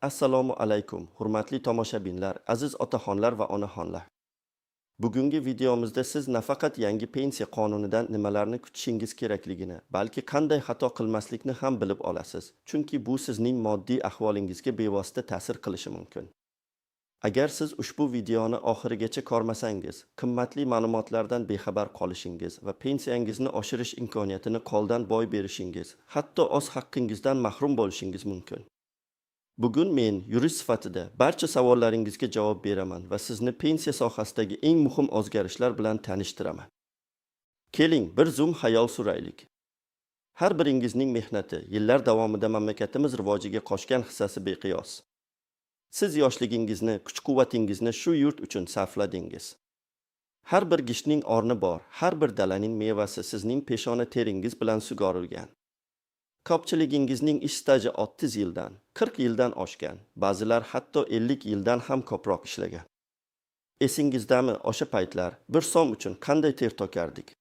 Assalomu alaykum, hurmatli tomoshabinlar, aziz otaxonlar va onaxonlar. Bugungi videomizda siz nafaqat yangi pensiya qonunidan nimalarni kutishingiz kerakligini, balki qanday xato qilmaslikni ham bilib olasiz. Chunki bu sizning moddiy ahvolingizga bevosita ta'sir qilishi mumkin. Agar siz ushbu videoni oxirigacha ko'rmasangiz, qimmatli ma'lumotlardan bexabar qolishingiz va pensiyangizni oshirish imkoniyatini qo'ldan boy berishingiz, hatto o'z haqqingizdan mahrum bo'lishingiz mumkin. Bugun men yurist sifatida barcha savollaringizga javob beraman va sizni pensiya sohasidagi eng muhim o'zgarishlar bilan tanishtiraman. Keling, bir zum xayol suraylik. Har biringizning mehnati yillar davomida mamlakatimiz rivojiga qo'shgan hissasi beqiyos. Siz yoshligingizni, kuch-quvvatingizni shu yurt uchun sarfladingiz. Har bir gishning o'rni bor, har bir dalaning mevasi sizning peshona teringiz bilan sug'orilgan. Ko'pchiligingizning ish staji 30 yildan, 40 yildan oshgan, ba'zilar hatto 50 yildan ham ko'proq ishlagan. Esingizdami o'sha paytlar bir so'm uchun qanday ter to'kardik?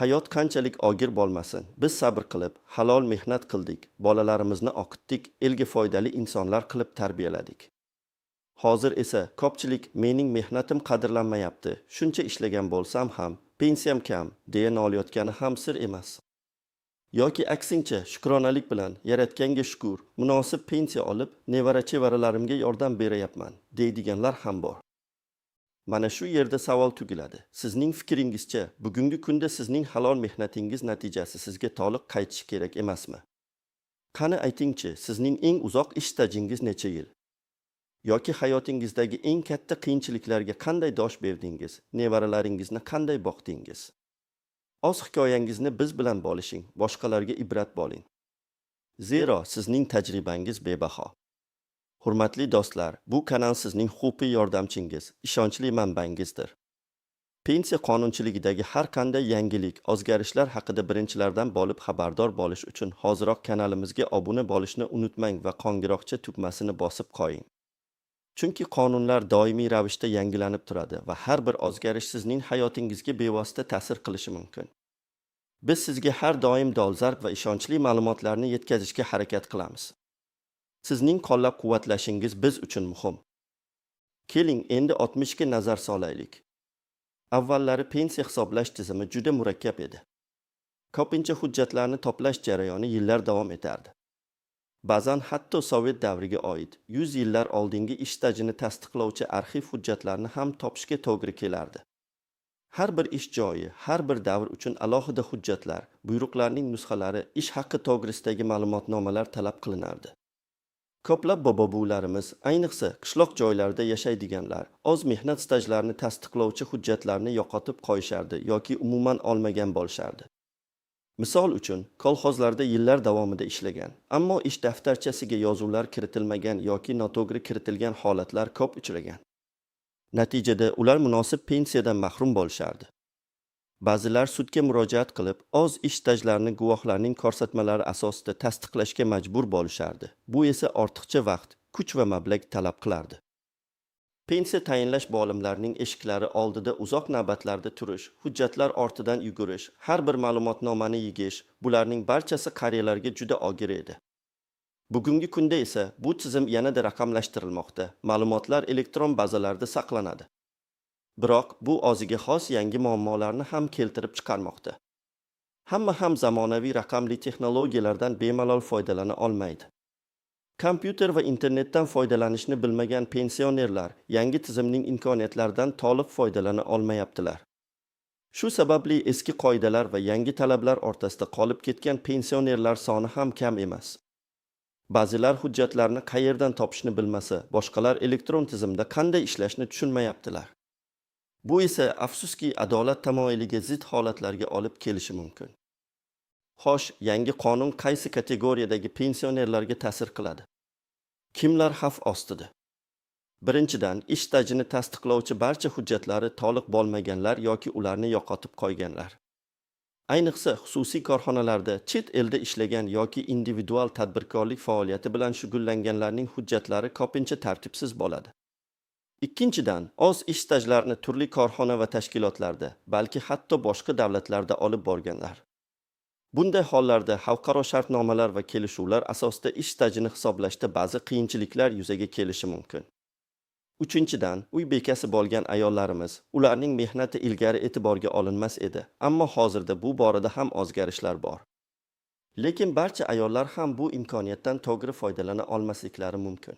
Hayot qanchalik og'ir bo'lmasin, biz sabr qilib, halol mehnat qildik, bolalarimizni o'qitdik, elga foydali insonlar qilib tarbiyaladik. Hozir esa ko'pchilik mening mehnatim qadrlanmayapti, shuncha ishlagan bo'lsam ham, pensiyam kam deya nolayotgani ham sir emas. Yoki aksincha, shukronalik bilan yaratganga shukur, munosib pensiya olib, nevara-chevaralarimga yordam berayapman, deydiganlar ham bor. Mana shu yerda savol tugiladi. Sizning fikringizcha, bugungi kunda sizning halol mehnatingiz natijasi sizga to'liq qaytishi kerak emasmi? Qani aytingchi, sizning eng uzoq ish stajingiz necha yil? Yoki hayotingizdagi eng katta qiyinchiliklarga qanday dosh berdingiz? Nevaralaringizni qanday boqdingiz? O'z hikoyangizni biz bilan bo'lishing, boshqalarga ibrat bo'ling. Zero sizning tajribangiz bebaho. Hurmatli do'stlar, bu kanal sizning huquqiy yordamchingiz, ishonchli manbangizdir. Pensiya qonunchiligidagi har qanday yangilik, o'zgarishlar haqida birinchilardan bo'lib xabardor bo'lish uchun hoziroq kanalimizga obuna bo'lishni unutmang va qo'ng'iroqcha tugmasini bosib qo'ying. Chunki qonunlar doimiy ravishda yangilanib turadi va har bir o'zgarish sizning hayotingizga bevosita ta'sir qilishi mumkin. Biz sizga har doim dolzarb va ishonchli ma'lumotlarni yetkazishga harakat qilamiz. Sizning qo'llab-quvvatlashingiz biz uchun muhim. Keling, endi 60 ga nazar solaylik. Avvallari pensiya hisoblash tizimi juda murakkab edi. Ko'pincha hujjatlarni to'plash jarayoni yillar davom etardi. Ba'zan hatto Sovet davriga oid 100 yillar oldingi ish stajini tasdiqlovchi arxiv hujjatlarni ham topishga to'g'ri kelardi. Har bir ish joyi, har bir davr uchun alohida hujjatlar, buyruqlarning nusxalari, ish haqqi to'g'risidagi ma'lumotnomalar talab qilinardi. Ko'plab bobo-buvilarimiz, ayniqsa qishloq joylarda yashaydiganlar, o'z mehnat stajlarini tasdiqlovchi hujjatlarni yo'qotib qo'yishardi yoki umuman olmagan bo'lishardi. Misol uchun, kolxozlarda yillar davomida ishlagan, ammo ish daftarchasiga yozuvlar kiritilmagan yoki noto'g'ri kiritilgan holatlar ko'p uchragan. Natijada ular munosib pensiyadan mahrum bo'lishardi. Ba'zilar sudga murojaat qilib, o'z ish stajlarini guvohlarning ko'rsatmalari asosida tasdiqlashga majbur bo'lishardi. Bu esa ortiqcha vaqt, kuch va mablag' talab qilardi. Pensiya tayinlash bo'limlarining eshiklari oldida uzoq navbatlarda turish, hujjatlar ortidan yugurish, har bir ma'lumotnomani yegish, bularning barchasi qariyalarga juda og'ir edi. Bugungi kunda esa bu tizim yanada raqamlashtirilmoqda, ma'lumotlar elektron bazalarda saqlanadi. Biroq bu o'ziga xos yangi muammolarni ham keltirib chiqarmoqda. Hamma ham zamonaviy raqamli texnologiyalardan bemalol foydalana olmaydi. Kompyuter va internetdan foydalanishni bilmagan pensionerlar yangi tizimning imkoniyatlaridan to'liq foydalana olmayaptilar. Shu sababli eski qoidalar va yangi talablar o'rtasida qolib ketgan pensionerlar soni ham kam emas. Ba'zilar hujjatlarni qayerdan topishni bilmasa, boshqalar elektron tizimda qanday ishlashni tushunmayaptilar. Bu esa afsuski adolat tamoyiliga zid holatlarga olib kelishi mumkin. Xo'sh, yangi qonun qaysi kategoriyadagi pensionerlarga ta'sir qiladi? Kimlar xavf ostida? Birinchidan, ish stajini tasdiqlovchi barcha hujjatlari to'liq bo'lmaganlar yoki ularni yo'qotib qo'yganlar. Ayniqsa xususiy korxonalarda chet elda ishlagan yoki individual tadbirkorlik faoliyati bilan shug'ullanganlarning hujjatlari ko'pincha tartibsiz bo'ladi. Ikkinchidan, o'z ish stajlarini turli korxona va tashkilotlarda, balki hatto boshqa davlatlarda olib borganlar. Bunday hollarda xalqaro shartnomalar va kelishuvlar asosida ish stajini hisoblashda ba'zi qiyinchiliklar yuzaga kelishi mumkin. Uchinchidan, uy bekasi bo'lgan ayollarimiz, ularning mehnati ilgari e'tiborga olinmas edi, ammo hozirda bu borada ham o'zgarishlar bor. Lekin barcha ayollar ham bu imkoniyatdan to'g'ri foydalana olmasliklari mumkin.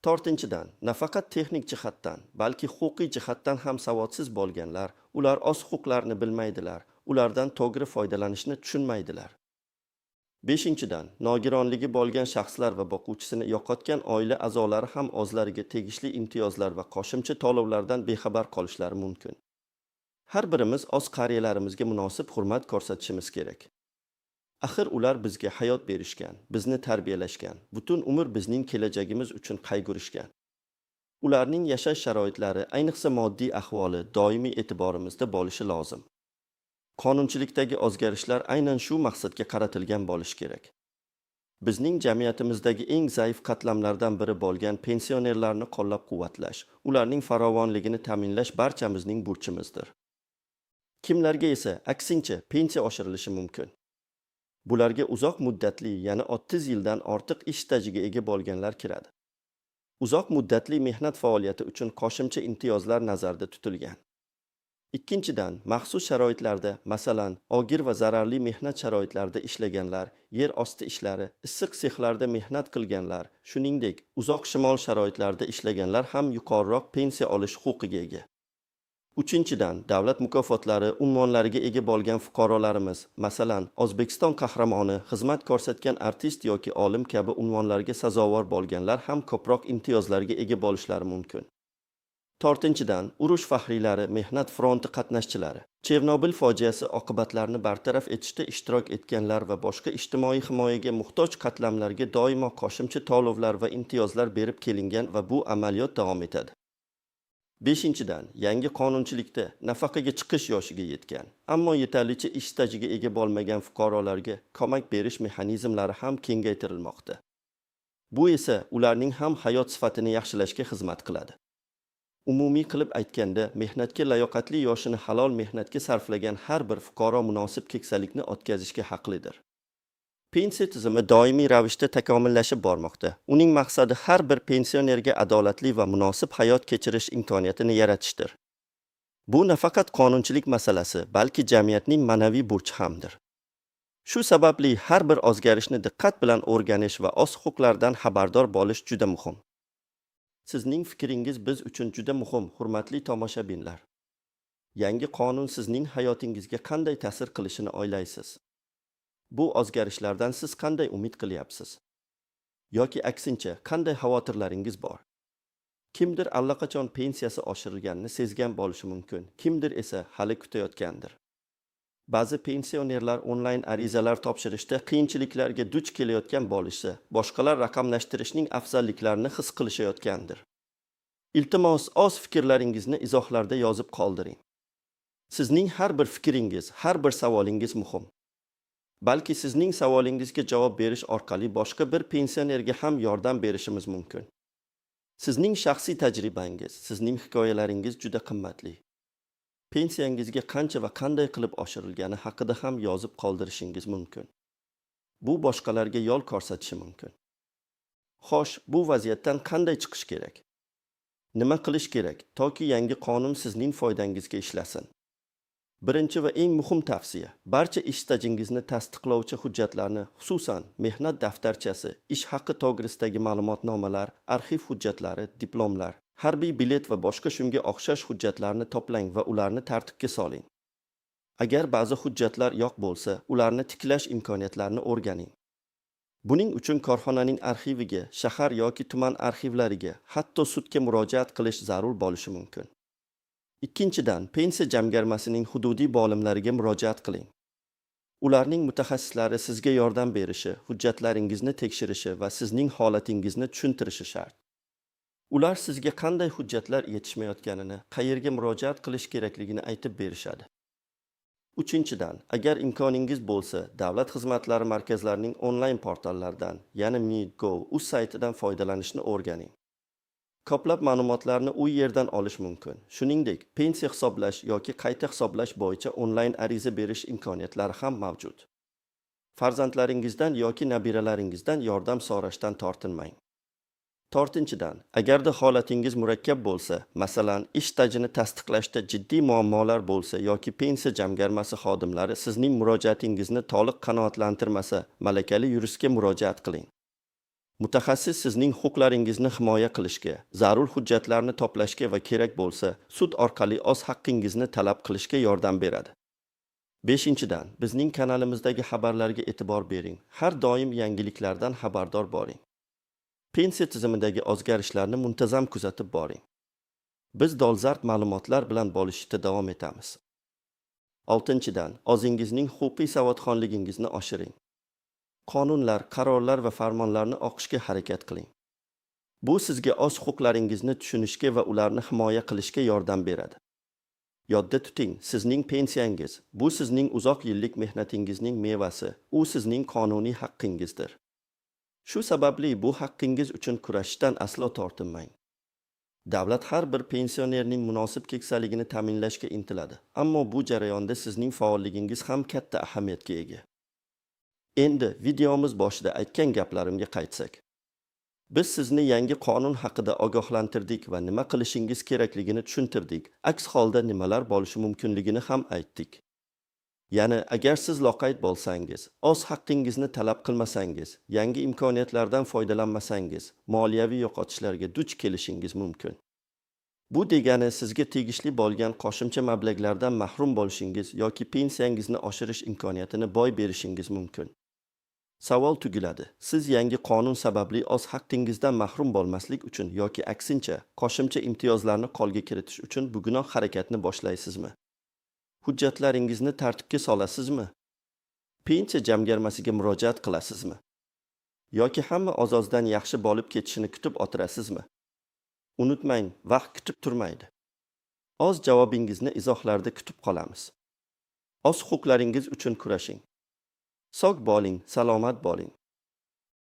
To'rtinchidan, nafaqat texnik jihatdan, balki huquqiy jihatdan ham savodsiz bo'lganlar, ular o'z huquqlarini bilmaydilar, ulardan to'g'ri foydalanishni tushunmaydilar. Beshinchidan, nogironligi bo'lgan shaxslar va boquvchisini yo'qotgan oila a'zolari ham o'zlariga tegishli imtiyozlar va qo'shimcha to'lovlardan bexabar qolishlari mumkin. Har birimiz o'z qariyalarimizga munosib hurmat ko'rsatishimiz kerak. Axir ular bizga hayot berishgan, bizni tarbiyalashgan, butun umr bizning kelajagimiz uchun qayg'urishgan. Ularning yashash sharoitlari, ayniqsa moddiy ahvoli doimiy e'tiborimizda bo'lishi lozim. Qonunchilikdagi o'zgarishlar aynan shu maqsadga qaratilgan bo'lishi kerak. Bizning jamiyatimizdagi eng zaif qatlamlardan biri bo'lgan pensionerlarni qo'llab-quvvatlash, ularning farovonligini ta'minlash barchamizning burchimizdir. Kimlarga esa aksincha pensiya oshirilishi mumkin. Bularga uzoq muddatli, ya'ni 30 yildan ortiq ish stajiga ega bo'lganlar kiradi. Uzoq muddatli mehnat faoliyati uchun qo'shimcha imtiyozlar nazarda tutilgan. Ikkinchidan, maxsus sharoitlarda, masalan, og'ir va zararli mehnat sharoitlarida ishlaganlar, yer osti ishlari, issiq sexlarda mehnat qilganlar, shuningdek, uzoq shimol sharoitlarida ishlaganlar ham yuqoriroq pensiya olish huquqiga ega. Uchinchidan, davlat mukofotlari unvonlariga ega bo'lgan fuqarolarimiz, masalan, O'zbekiston qahramoni, xizmat ko'rsatgan artist yoki olim kabi unvonlarga sazovor bo'lganlar ham ko'proq imtiyozlarga ega bo'lishlari mumkin. To'rtinchidan, urush faxriylari, mehnat fronti qatnashchilari, Chernobil fojiasi oqibatlarini bartaraf etishda ishtirok etganlar va boshqa ijtimoiy himoyaga muhtoj qatlamlarga doimo qo'shimcha to'lovlar va imtiyozlar berib kelingan va bu amaliyot davom etadi. Beshinchidan, yangi qonunchilikda nafaqaga chiqish yoshiga yetgan, ammo yetarlicha ish stajiga ega bo'lmagan fuqarolarga ko'mak berish mexanizmlari ham kengaytirilmoqda. Bu esa ularning ham hayot sifatini yaxshilashga xizmat qiladi. Umumiy qilib aytganda, mehnatga layoqatli yoshini halol mehnatga sarflagan har bir fuqaro munosib keksalikni o'tkazishga haqlidir. Pensiya tizimi doimiy ravishda takomillashib bormoqda. Uning maqsadi har bir pensionerga adolatli va munosib hayot kechirish imkoniyatini yaratishdir. Bu nafaqat qonunchilik masalasi, balki jamiyatning ma'naviy burchi hamdir. Shu sababli har bir o'zgarishni diqqat bilan o'rganish va o'z huquqlaridan xabardor bo'lish juda muhim. Sizning fikringiz biz uchun juda muhim, hurmatli tomoshabinlar. Yangi qonun sizning hayotingizga qanday ta'sir qilishini o'ylaysiz? Bu o'zgarishlardan siz qanday umid qilyapsiz? Yoki aksincha, qanday xavotirlaringiz bor? Kimdir allaqachon pensiyasi oshirilganini sezgan bo'lishi mumkin, kimdir esa hali kutayotgandir. Ba'zi pensionerlar onlayn arizalar topshirishda qiyinchiliklarga duch kelayotgan bo'lishsa, boshqalar raqamlashtirishning afzalliklarini his qilishayotgandir. Iltimos, o'z fikrlaringizni izohlarda yozib qoldiring. Sizning har bir fikringiz, har bir savolingiz muhim. Balki sizning savolingizga javob berish orqali boshqa bir pensionerga ham yordam berishimiz mumkin. Sizning shaxsiy tajribangiz, sizning hikoyalaringiz juda qimmatli. Pensiyangizga qancha va qanday qilib oshirilgani haqida ham yozib qoldirishingiz mumkin. Bu boshqalarga yo'l ko'rsatishi mumkin. Xo'sh, bu vaziyatdan qanday chiqish kerak? Nima qilish kerak toki yangi qonun sizning foydangizga ishlasin? Birinchi va eng muhim tavsiya, barcha ish stajingizni tasdiqlovchi hujjatlarni, xususan mehnat daftarchasi, ish haqi to'g'risidagi ma'lumotnomalar, arxiv hujjatlari, diplomlar, harbiy bilet va boshqa shunga o'xshash hujjatlarni to'plang va ularni tartibga soling. Agar ba'zi hujjatlar yo'q bo'lsa, ularni tiklash imkoniyatlarini o'rganing. Buning uchun korxonaning arxiviga, shahar yoki tuman arxivlariga, hatto sudga murojaat qilish zarur bo'lishi mumkin. Ikkinchidan, pensiya jamg'armasining hududiy bo'limlariga murojaat qiling. Ularning mutaxassislari sizga yordam berishi, hujjatlaringizni tekshirishi va sizning holatingizni tushuntirishi shart. Ular sizga qanday hujjatlar yetishmayotganini, qayerga murojaat qilish kerakligini aytib berishadi. Uchinchidan, agar imkoningiz bo'lsa, davlat xizmatlari markazlarining onlayn portallaridan, ya'ni Meet.gov saytidan foydalanishni o'rganing. Ko'plab ma'lumotlarni u yerdan olish mumkin. Shuningdek, pensiya hisoblash yoki qayta hisoblash bo'yicha onlayn ariza berish imkoniyatlari ham mavjud. Farzandlaringizdan yoki nabiralaringizdan yordam so'rashdan tortinmang. To'rtinchidan, agarda holatingiz murakkab bo'lsa, masalan, ish stajini tasdiqlashda jiddiy muammolar bo'lsa yoki pensiya jamg'armasi xodimlari sizning murojaatingizni to'liq qanoatlantirmasa, malakali yuristga murojaat qiling. Mutaxassis sizning huquqlaringizni himoya qilishga, zarur hujjatlarni to'plashga va kerak bo'lsa, sud orqali o'z haqqingizni talab qilishga yordam beradi. Beshinchidan, bizning kanalimizdagi xabarlarga e'tibor bering. Har doim yangiliklardan xabardor bo'ling. Pensiya tizimidagi o'zgarishlarni muntazam kuzatib boring. Biz dolzarb ma'lumotlar bilan bo'lishishda davom etamiz. Oltinchidan, o'zingizning huquqiy savodxonligingizni oshiring. Qonunlar, qarorlar va farmonlarni o'qishga harakat qiling. Bu sizga o'z huquqlaringizni tushunishga va ularni himoya qilishga yordam beradi. Yodda tuting, sizning pensiyangiz, bu sizning uzoq yillik mehnatingizning mevasi, u sizning qonuniy haqqingizdir. Shu sababli bu haqqingiz uchun kurashishdan aslo tortinmang. Davlat har bir pensionerning munosib keksaligini ta'minlashga intiladi, ammo bu jarayonda sizning faolligingiz ham katta ahamiyatga ega. Endi videomiz boshida aytgan gaplarimga qaytsak. Biz sizni yangi qonun haqida ogohlantirdik va nima qilishingiz kerakligini tushuntirdik. Aks holda nimalar bo'lishi mumkinligini ham aytdik. Ya'ni, agar siz loqayd bo'lsangiz, o'z haqqingizni talab qilmasangiz, yangi imkoniyatlardan foydalanmasangiz, moliyaviy yo'qotishlarga duch kelishingiz mumkin. Bu degani sizga tegishli bo'lgan qo'shimcha mablag'lardan mahrum bo'lishingiz yoki pensiyangizni oshirish imkoniyatini boy berishingiz mumkin. Savol tugiladi. Siz yangi qonun sababli o'z haqqingizdan mahrum bo'lmaslik uchun yoki aksincha, qo'shimcha imtiyozlarni qo'lga kiritish uchun bugunoq harakatni boshlaysizmi? Hujjatlaringizni tartibga solasizmi? Pensiya jamg'armasiga murojaat qilasizmi? Yoki hamma o'z-o'zidan yaxshi bo'lib ketishini kutib o'tirasizmi? Unutmang, vaqt kutib turmaydi. O'z javobingizni izohlarda kutib qolamiz. O'z huquqlaringiz uchun kurashing. Sog' bo'ling, salomat bo'ling.